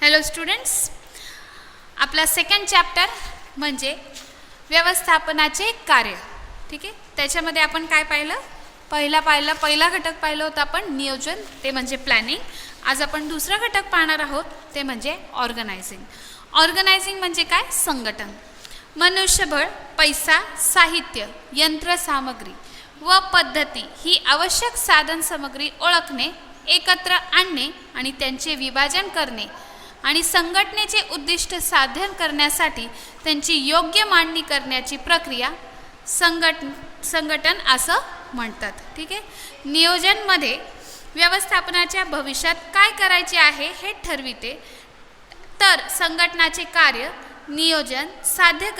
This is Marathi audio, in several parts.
हॅलो स्टुडंट्स, आपला सेकंड चॅप्टर म्हणजे व्यवस्थापनाचे कार्य. ठीक आहे, त्याच्यामध्ये आपण काय पाहिलं? पहिला घटक पाहिलं होता आपण नियोजन, ते म्हणजे प्लॅनिंग. आज आपण दुसरा घटक पाहणार आहोत, ते म्हणजे ऑर्गनायझिंग. ऑर्गनायझिंग म्हणजे काय? संघटन. मनुष्यबळ, पैसा, साहित्य, यंत्रसामग्री व पद्धती ही आवश्यक साधनसामग्री ओळखणे, एकत्र आणणे आणि त्यांचे विभाजन करणे आणि संघटनेचे उद्दिष्ट साध्य करण्यासाठी त्यांची योग्य मांडणी करण्याची प्रक्रिया संघटन असं म्हणतात. ठीक आहे, नियोजनमध्ये व्यवस्थापनाच्या भविष्यात काय करायचे आहे हे ठरविते, तर संघटनाचे कार्य नियोजन साध्य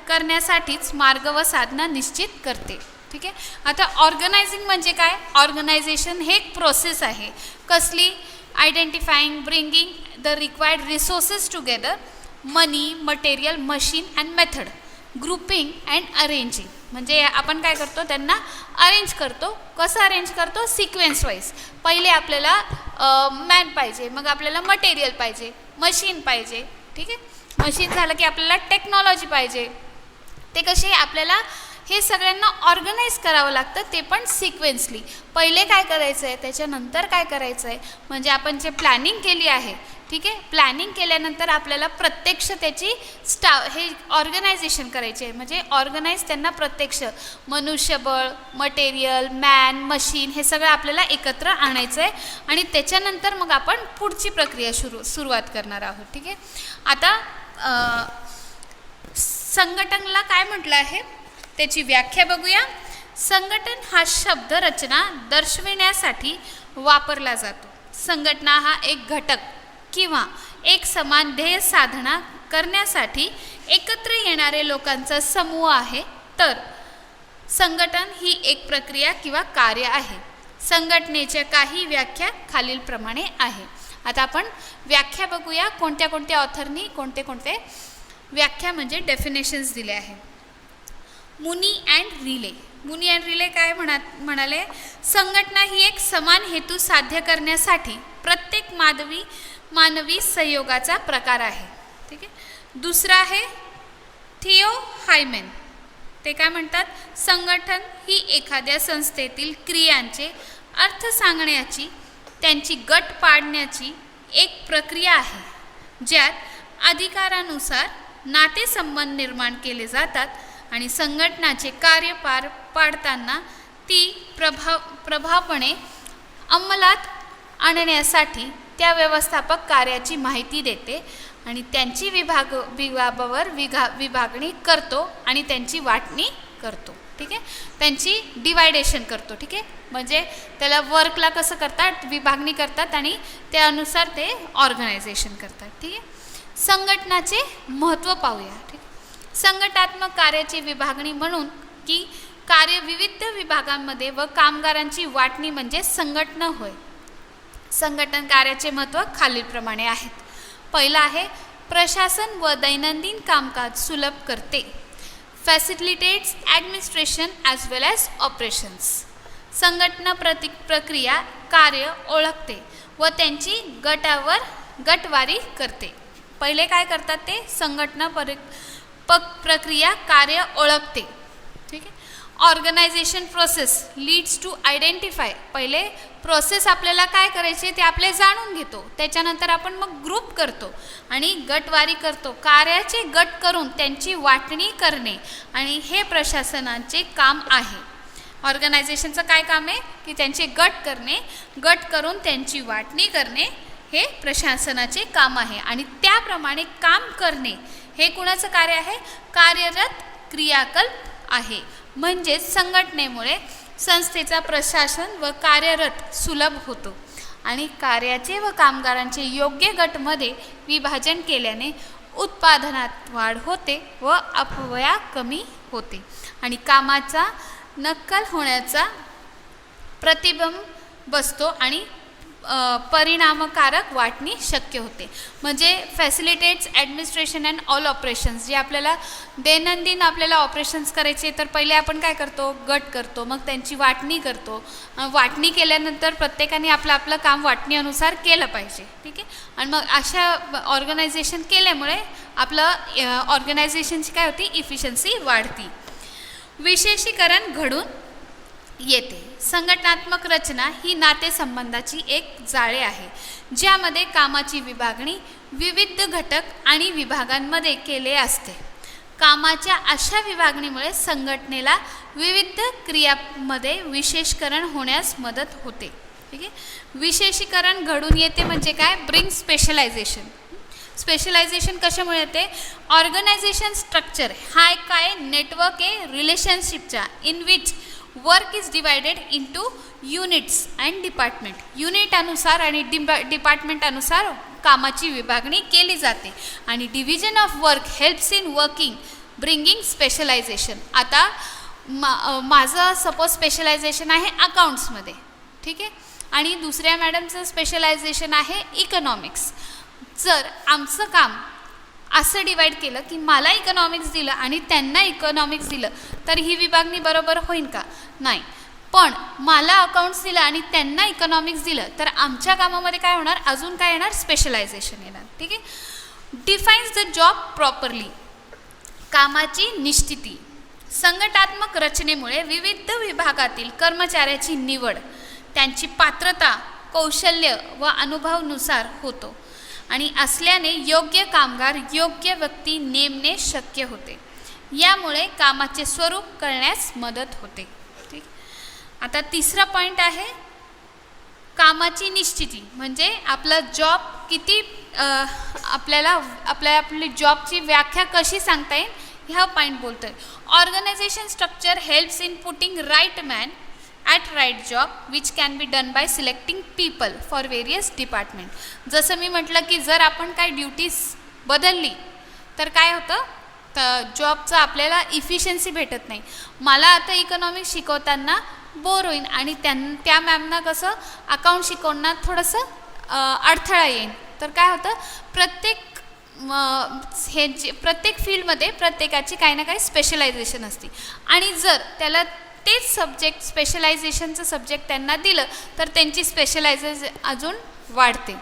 करण्यासाठीच मार्ग व साधनं निश्चित करते. ठीक आहे, आता ऑर्गनायझिंग म्हणजे काय? ऑर्गनायझेशन हे एक प्रोसेस आहे. कसली? Identifying, bringing the required resources together, money, material, machine and method, grouping and arranging. म्हणजे आपण काय करतो? त्यांना अरेंज करतो. कसं अरेंज करतो? Sequence wise. पहिले आपल्याला मॅन पाहिजे, मग आपल्याला मटेरियल पाहिजे, मशीन पाहिजे. ठीक आहे, मशीन झालं की आपल्याला टेक्नॉलॉजी पाहिजे. ते कसे आपल्याला हे सगळ्यांना ऑर्गनाईज करावं लागतं, ते पण सिक्वेन्सली. पहिले काय करायचं आहे, त्याच्यानंतर काय करायचं आहे. म्हणजे आपण जे प्लॅनिंग केली आहे, ठीक आहे, प्लॅनिंग केल्यानंतर आपल्याला प्रत्यक्ष त्याची हे ऑर्गनायझेशन करायचे आहे. म्हणजे ऑर्गनाईज त्यांना प्रत्यक्ष मनुष्यबळ, मटेरियल, मॅन, मशीन हे सगळं आपल्याला एकत्र आणायचं आहे आणि त्याच्यानंतर मग आपण पुढची प्रक्रिया सुरुवात करणार आहोत. ठीक आहे, आता संघटनला काय म्हटलं आहे त्याची व्याख्या बघूया. संघटन हा शब्द रचना दर्शविण्यासाठी वापरला जातो. संघटना हा एक घटक किंवा एक समान ध्येय साधना करण्यासाठी एकत्र येणारे लोकांचा समूह आहे. तर संघटन ही एक प्रक्रिया किंवा कार्य आहे. संघटनेच्या काही व्याख्या खालीलप्रमाणे आहे. आता आपण व्याख्या बघूया, कोणत्या कोणत्या ऑथरनी कोणते व्याख्या म्हणजे डेफिनेशन्स दिले आहे. Mooney and Reiley. Mooney and Reiley काय म्हणाले? संघटना ही एक समान हेतू साध्य करण्यासाठी प्रत्येक मानवी सहयोगाचा प्रकार आहे. ठीक आहे, दुसरा आहे थियो हायमेन. ते काय म्हणतात? संघटन ही एखाद्या संस्थेतील क्रियांचे अर्थ सांगण्याची, त्यांची गट पाडण्याची एक प्रक्रिया आहे, ज्यात अधिकारानुसार नातेसंबंध निर्माण केले जातात आणि संघटनाचे कार्य पार पाडताना ती प्रभावपणे अंमलात आणण्यासाठी त्या व्यवस्थापक कार्याची माहिती देते आणि त्यांची विभागणी करतो आणि त्यांची वाटणी करतो. ठीक आहे, त्यांची डिवायडेशन करतो. ठीक आहे, म्हणजे त्याला वर्कला कसं करतात? विभागणी करतात आणि त्यानुसार ते ऑर्गनायझेशन करतात. ठीक आहे, संघटनाचे महत्त्व पाहूया. ठीक, संघटनात्मक कार्याची विभागणी म्हणून की कार्य विविध विभागांमध्ये व कामगारांची वाटणी म्हणजे संघटना होय. संघटन कार्याचे महत्त्व खालीलप्रमाणे आहेत. पहिला आहे प्रशासन व दैनंदिन कामकाज सुलभ करते. फॅसिलिटेट्स ॲडमिनिस्ट्रेशन ॲज वेल ॲज ऑपरेशन्स. संघटना प्रक्रिया कार्य ओळखते व त्यांची गटवारी करते. पहिले काय करतात ते? संघटना प्रक्रिया कार्य ओळखते. ठीक आहे, organisation process leads to identify. पहिले प्रोसेस आपल्याला काय करायचे ते आपले जाणून घेतो, त्याच्यानंतर आपण मग ग्रुप करतो आणि गटवारी करतो. कार्याचे गट करून त्यांची वाटणी करणे आणि हे प्रशासनाचे काम आहे. ऑर्गनायझेशनचं काय काम आहे की त्यांचे गट करणे, गट करून त्यांची वाटणी करणे हे प्रशासनाचे काम आहे आणि त्याप्रमाणे काम करणे हे कुणाचं कार्य आहे? कार्यरत क्रियाकल्प आहे. म्हणजेच संघटनेमुळे संस्थेचा प्रशासन व कार्यरत सुलभ होतो आणि कार्याचे व कामगारांचे योग्य गटमध्ये विभाजन केल्याने उत्पादनात वाढ होते व अपव्यय कमी होते आणि कामाचा नक्कल होण्याचा प्रतिबंध बसतो आणि परिणामकारक वाटणी शक्य होते. म्हणजे facilitates administration and all operations. जे आपल्याला दैनंदिन आपल्याला ऑपरेशन्स करायचे तर पहिले आपण काय करतो, गट करतो, मग त्यांची वाटणी करतो. वाटणी केल्यानंतर प्रत्येकाने आपलं आपलं काम वाटणीनुसार केलं पाहिजे. ठीक आहे. आणि मग अशा ऑर्गनायझेशन केल्यामुळे आपलं ऑर्गनायझेशनची काय होती, इफिशियन्सी वाढती. विशेषीकरण घडून येते. संघटनात्मक रचना ही नातेसंबंधाची एक जाळे आहे ज्यामध्ये कामाची विभागणी विविध घटक आणि विभागांमध्ये केले असते. कामाच्या अशा विभागणीमुळे संघटनेला विविध क्रियांमध्ये विशेषीकरण होण्यास मदत होते. ठीक आहे. विशेषीकरण घडून येते म्हणजे काय, ब्रिंग स्पेशलायझेशन. स्पेशलायझेशन कशामुळे येते, ऑर्गनायझेशन स्ट्रक्चर हा एक काय नेटवर्क आहे रिलेशनशिपचा in which work is divided into units and department. Unit अनुसार आणि डिपार्टमेंट अनुसार कामाची विभागणी केली जाते आणि division of work helps in working bringing specialization. आता माझं सपोज स्पेशलायझेशन आहे अकाउंट्समध्ये. ठीक आहे. आणि दुसऱ्या मॅडमचं स्पेशलायझेशन आहे इकॉनॉमिक्स. जर आमचं काम असं डिवाईड केलं की मला इकॉनॉमिक्स दिलं आणि त्यांना इकॉनॉमिक्स दिलं तर ही विभागणी बरोबर होईल का, नाही. पण मला अकाउंट्स दिलं आणि त्यांना इकॉनॉमिक्स दिलं तर आमच्या कामामध्ये काय होणार, अजून काय येणार, स्पेशलायझेशन येणार. ठीक आहे. Defines the job properly. कामाची निश्चिती. संघटनात्मक रचनेमुळे विविध विभागातील कर्मचाऱ्याची निवड त्यांची पात्रता, कौशल्य व अनुभवानुसार होतो आणि असल्याने योग्य कामगार, योग्य व्यक्ती नेमणे शक्य होते. यामुळे कामाचे स्वरूप कळण्यास मदत होते. ठीक. आता तिसरा पॉईंट आहे कामाची निश्चिती. म्हणजे आपला जॉब किती आपली जॉबची व्याख्या कशी सांगता येईल ह्या पॉईंट बोलतो आहे. Organisation structure helps in putting right man at right job which can be done by selecting people for various department. जसं मी म्हटलं की जर आपण काय ड्युटीज बदलली तर काय होतं, तर जॉबचं आपल्याला इफिशियन्सी भेटत नाही. मला आता इकॉनॉमिक्स शिकवताना बोर होईल आणि त्या मॅमना कसं अकाउंट शिकवण्यात थोडंसं अडथळा येईल. तर काय होतं, प्रत्येक फील्डमध्ये प्रत्येकाची काही ना काही स्पेशलायझेशन असते आणि जर त्याला तेच सब्जेक्ट स्पेशलायझेशनचं सब्जेक्ट त्यांना दिलं तर त्यांची स्पेशलायझेशन अजून वाढते.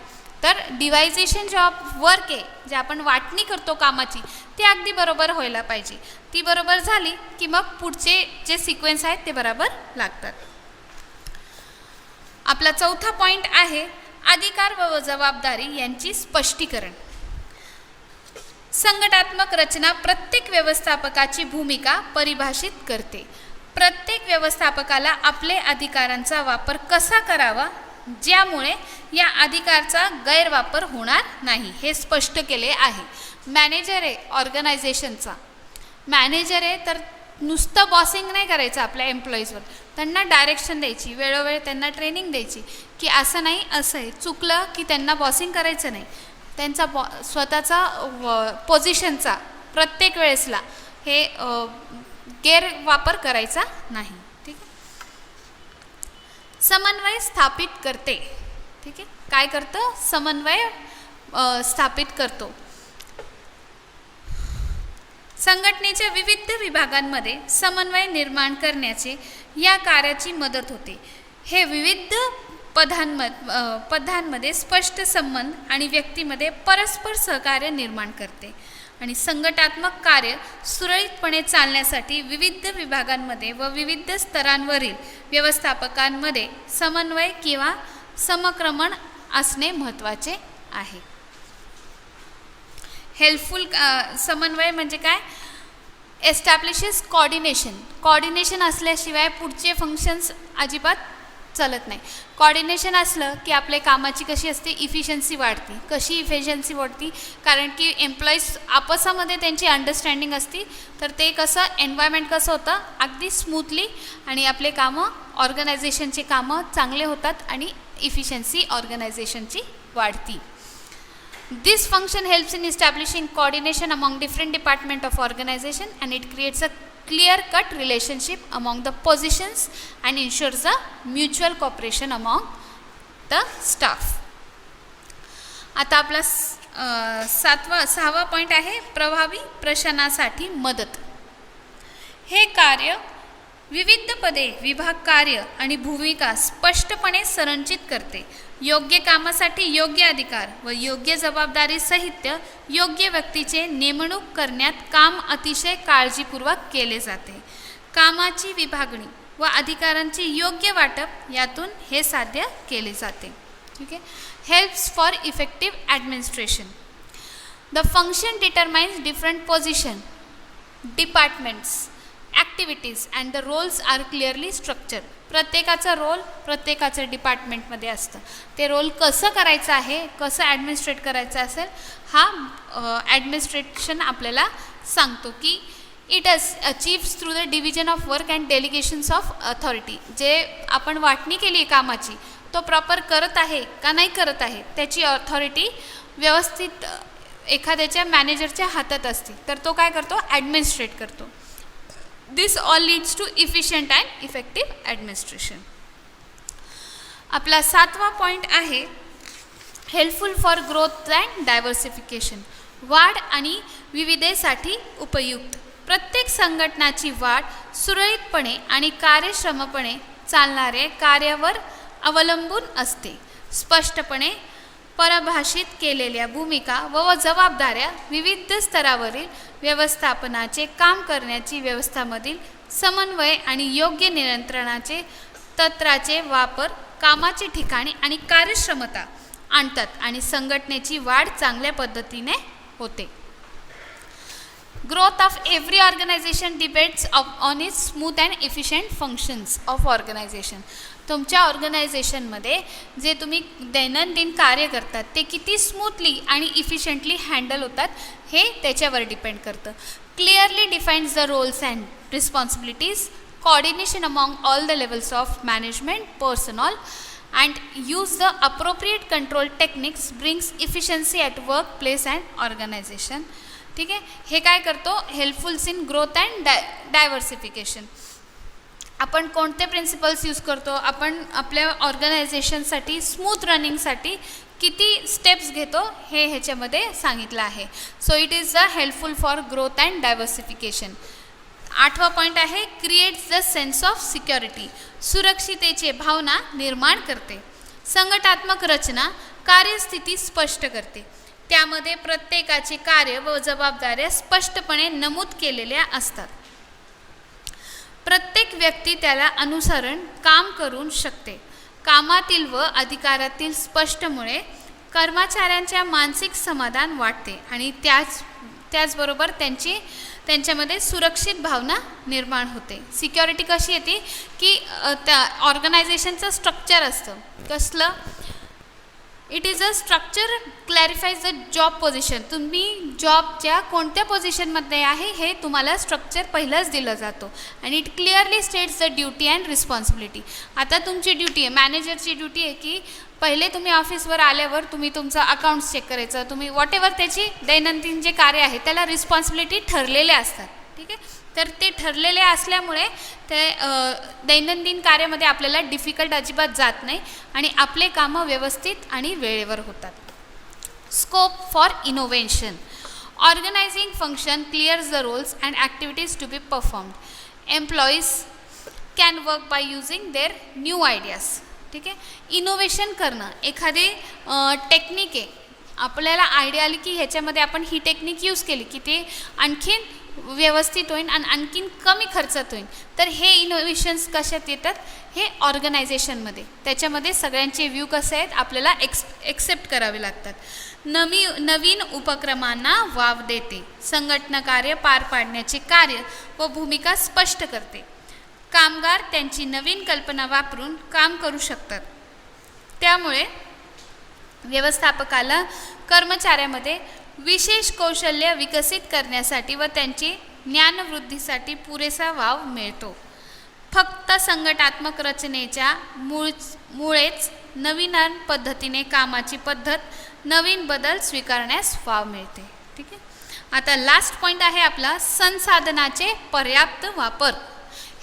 तर डिवायझेशन जॉब वर्क आहे जे आपण वाटणी करतो कामाची ती अगदी बरोबर व्हायला पाहिजे. ती बरोबर झाली की मग पुढचे जे सिक्वेन्स आहेत ते बरोबर लागतात. आपला चौथा पॉईंट आहे अधिकार व जबाबदारी यांची स्पष्टीकरण. संघटनात्मक रचना प्रत्येक व्यवस्थापकाची भूमिका परिभाषित करते. प्रत्येक व्यवस्थापकाला आपले अधिकारांचा वापर कसा करावा ज्यामुळे या अधिकारचा गैरवापर होणार नाही हे स्पष्ट केले आहे. मॅनेजर आहे ऑर्गनायझेशनचा, मॅनेजर आहे तर नुसतं बॉसिंग नाही करायचं आपल्या एम्प्लॉईजवर, त्यांना डायरेक्शन द्यायची, वेळोवेळी त्यांना ट्रेनिंग द्यायची की असं नाही असं आहे. चुकलं की त्यांना बॉसिंग करायचं नाही, त्यांचा स्वतःचा पोझिशनचा प्रत्येक वेळेसला हे गैरवापर करायचा नाही. ठीक आहे. समन्वय स्थापित करते. ठीक आहे. काय करतं, समन्वय स्थापित करतो. संघटनेच्या विविध विभागांमध्ये समन्वय निर्माण करण्याचे या कार्याची मदत होते. हे विविध पदांमध्ये स्पष्ट संबंध आणि व्यक्तीमध्ये परस्पर सहकार्य निर्माण करते आणि संघटनात्मक कार्य सुरळीतपणे चालण्यासाठी विविध विभागांमध्ये व विविध स्तरांवरील व्यवस्थापकांमध्ये समन्वय किंवा समक्रमण असणे महत्त्वाचे आहे. हेल्पफुल समन्वय म्हणजे काय, एस्टॅब्लिशेस कोऑर्डिनेशन असल्याशिवाय पुढचे फंक्शन्स अजिबात चालत नाही. कोऑर्डिनेशन असलं की आपल्या कामाची कशी असते, इफिशियन्सी वाढती. कशी इफिशियन्सी वाढती, कारण की एम्प्लॉईज आपसामध्ये त्यांची अंडरस्टँडिंग असती तर ते कसं एन्व्हायरमेंट कसं होतं अगदी स्मूथली आणि आपले कामं ऑर्गनायझेशनचे कामं चांगले होतात आणि इफिशियन्सी ऑर्गनायझेशनची वाढती. This function helps in establishing coordination among different departments of organization and it creates a clear-cut relationship among the positions and ensures a mutual cooperation among the staff. आता आपला 6वा पॉईंट आहे प्रभावी प्रशासनासाठी मदत. हे कार्य विविध पदे, विभाग, कार्य आणि भूमिका स्पष्टपणे संरचित करते. योग्य कामासाठी योग्य अधिकार व योग्य जबाबदारी सहित योग्य व्यक्तीचे नेमणूक करण्यात काम अतिशय काळजीपूर्वक केले जाते. कामाची विभागणी व अधिकारांचे योग्य वाटप यातून हे साध्य केले जाते. ठीक आहे. Helps for effective administration. The function determines different position, departments, activities and the roles are clearly structure. प्रत्येकाचा रोल प्रत्येकाचं डिपार्टमेंटमध्ये असतं. ते रोल कसं करायचं आहे, कसं ॲडमिनिस्ट्रेट करायचं असेल, हा ॲडमिनिस्ट्रेशन आपल्याला सांगतो की it achieves through the division of work and delegations of authority. जे आपण वाटणी केली कामाची तो प्रॉपर करत आहे का नाही करत आहे त्याची अथॉरिटी व्यवस्थित एखाद्याच्या मॅनेजरच्या हातात असते, तर तो काय करतो, ॲडमिनिस्ट्रेट करतो. This all leads to efficient and effective administration. आपला 7वा पॉईंट आहे helpful for growth and diversification. वाढ आणि विविधतेसाठी उपयुक्त. प्रत्येक संघटनाची वाढ सुरळीतपणे आणि कार्यक्षमपणे चालणाऱ्या कार्यावर अवलंबून असते. स्पष्टपणे परिभाषित केलेल्या भूमिका व जबाबदाऱ्या, विविध स्तरावरील व्यवस्थापनाचे काम करण्याची व्यवस्थामधील समन्वय आणि योग्य नियंत्रणाचे तंत्राचे वापर कामाची ठिकाणी आणि कार्यक्षमता आणतात आणि संघटनेची वाढ चांगल्या पद्धतीने होते. Growth of every organization depends on its smooth and efficient functions of organization. तुमच्या ऑर्गनायझेशनमध्ये जे तुम्ही दैनंदिन कार्य करतात ते किती स्मूथली आणि इफिशियंटली हँडल होतात हे त्याच्यावर डिपेंड करतं. Clearly defines the roles and responsibilities, coordination among all the levels of management personnel and use the appropriate control techniques brings efficiency at work place and organisation. ठीक आहे. हे काय करतो, helpfuls in growth and diversification. आपण कोणते प्रिन्सिपल्स यूज करतो, आपण आपल्या ऑर्गनायझेशनसाठी स्मूथ रनिंगसाठी किती स्टेप्स घेतो हे ह्याच्यामध्ये सांगितलं आहे. So it is the helpful for growth and diversification. 8वा पॉईंट आहे creates the sense of security. सुरक्षितेची भावना निर्माण करते. संघटनात्मक रचना कार्यस्थिती स्पष्ट करते. त्यामध्ये प्रत्येकाचे कार्य व जबाबदाऱ्या स्पष्टपणे नमूद केलेल्या असतात. प्रत्येक व्यक्ती त्याला अनुसरण काम करू शकते. कामातील व अधिकारातील स्पष्टमुळे कर्मचाऱ्यांच्या मानसिक समाधान वाटते आणि त्याचबरोबर त्यांच्यामध्ये सुरक्षित भावना निर्माण होते. सिक्युरिटी कशी येते की त्या ऑर्गनायझेशनचं स्ट्रक्चर असतं. कसलं, it is a structure clarifies the job position. तुम्ही जॉबच्या कोणत्या पोझिशनमध्ये आहे हे तुम्हाला स्ट्रक्चर पहिलंच दिलं जातो आणि it clearly states the duty and responsibility. आता तुमची ड्युटी आहे, मॅनेजरची ड्युटी आहे की पहिले तुम्ही ऑफिसवर आल्यावर तुम्ही तुमचं अकाउंट्स चेक करायचं, तुम्ही वॉट एव्हर त्याची दैनंदिन जे कार्य आहे त्याला रिस्पॉन्सिबिलिटी ठरलेल्या असतात. ठीक आहे. तर ते ठरलेले असल्यामुळे ते दैनंदिन कार्यामध्ये आपल्याला डिफिकल्ट अजिबात जात नाही आणि आपले कामं व्यवस्थित आणि वेळेवर होतात. Scope for innovation. Organizing function clears the roles and activities to be performed. Employees can work by using their new ideas. ठीक आहे. इनोव्हेशन करणं, एखादी टेक्निक आहे, आपल्याला आयडिया आली की ह्याच्यामध्ये आपण ही टेक्निक यूज केली की ते आणखीन व्यवस्थित होईल आणि आणखीन कमी खर्चात होईल. तर हे इनोव्हेशन्स कशात येतात, हे ऑर्गनायझेशनमध्ये. त्याच्यामध्ये सगळ्यांचे व्ह्यू कसे आहेत आपल्याला एक्सेप्ट करावे लागतात. नवीन उपक्रमांना वाव देते. संघटना कार्य पार पाडण्याचे कार्य व भूमिका स्पष्ट करते. कामगार त्यांची नवीन कल्पना वापरून काम करू शकतात. त्यामुळे व्यवस्थापकाला कर्मचाऱ्यामध्ये विशेष कौशल्य विकसित करण्यासाठी व त्यांची ज्ञानवृद्धीसाठी पुरेसा वाव मिळतो. फक्त संघटनात्मक रचनेच्या मुळेच नवीन पद्धतीने कामाची पद्धत, नवीन बदल स्वीकारण्यास वाव मिळते. ठीक आहे. आता लास्ट पॉईंट आहे आपला संसाधनाचे पर्याप्त वापर.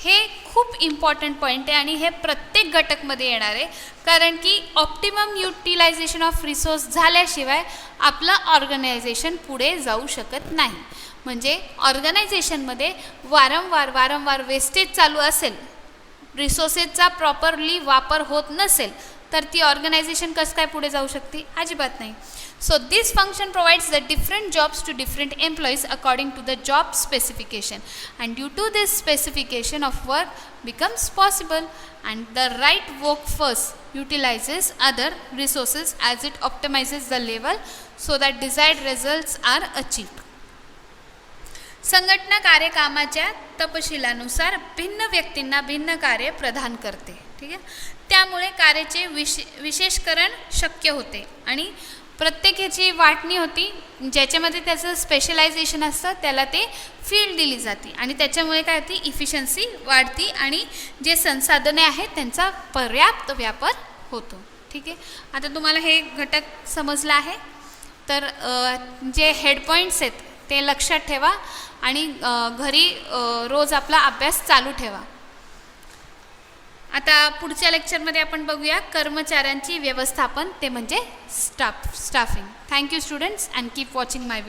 हे खूप इम्पॉर्टंट पॉईंट आहे आणि हे प्रत्येक घटकमध्ये येणार आहे, कारण की ऑप्टिमम युटिलायझेशन ऑफ रिसोर्स झाल्याशिवाय आपलं ऑर्गनायझेशन पुढे जाऊ शकत नाही. म्हणजे ऑर्गनायझेशनमध्ये वारंवार वेस्टेज चालू असेल, रिसोर्सेसचा प्रॉपरली वापर होत नसेल, तर ती ऑर्गनायझेशन कसं काय पुढे जाऊ शकते? अजिबात नाही. So this function provides the different jobs to different employees according to the job specification, and due to this specification of work becomes possible, and the right workforce utilizes other resources as it optimizes the level so that desired results are achieved. संघटना कार्यकामाच्या तपशिलानुसार भिन्न व्यक्तींना भिन्न कार्य प्रदान करते. ठीक आहे, त्यामुळे कार्याचे विशेषकरण शक्य होते आणि प्रत्येकाची वाटणी होती, ज्याच्यामध्ये त्याचं स्पेशलायझेशन असतं त्याला ते फील्ड दिली जाते आणि त्याच्यामुळे काय होती, इफिशियन्सी वाढती आणि जे संसाधने आहेत त्यांचा पर्याप्त वापर होतो. ठीक आहे, आता तुम्हाला हे घटक समजलं आहे, तर जे हेड पॉईंट्स आहेत ते लक्षात ठेवा आणि घरी रोज आपला अभ्यास चालू ठेवा. आता पुढच्या लेक्चरमध्ये आपण बघूया कर्मचाऱ्यांची व्यवस्थापन, ते म्हणजे staffing. Thank you students, and keep watching my video.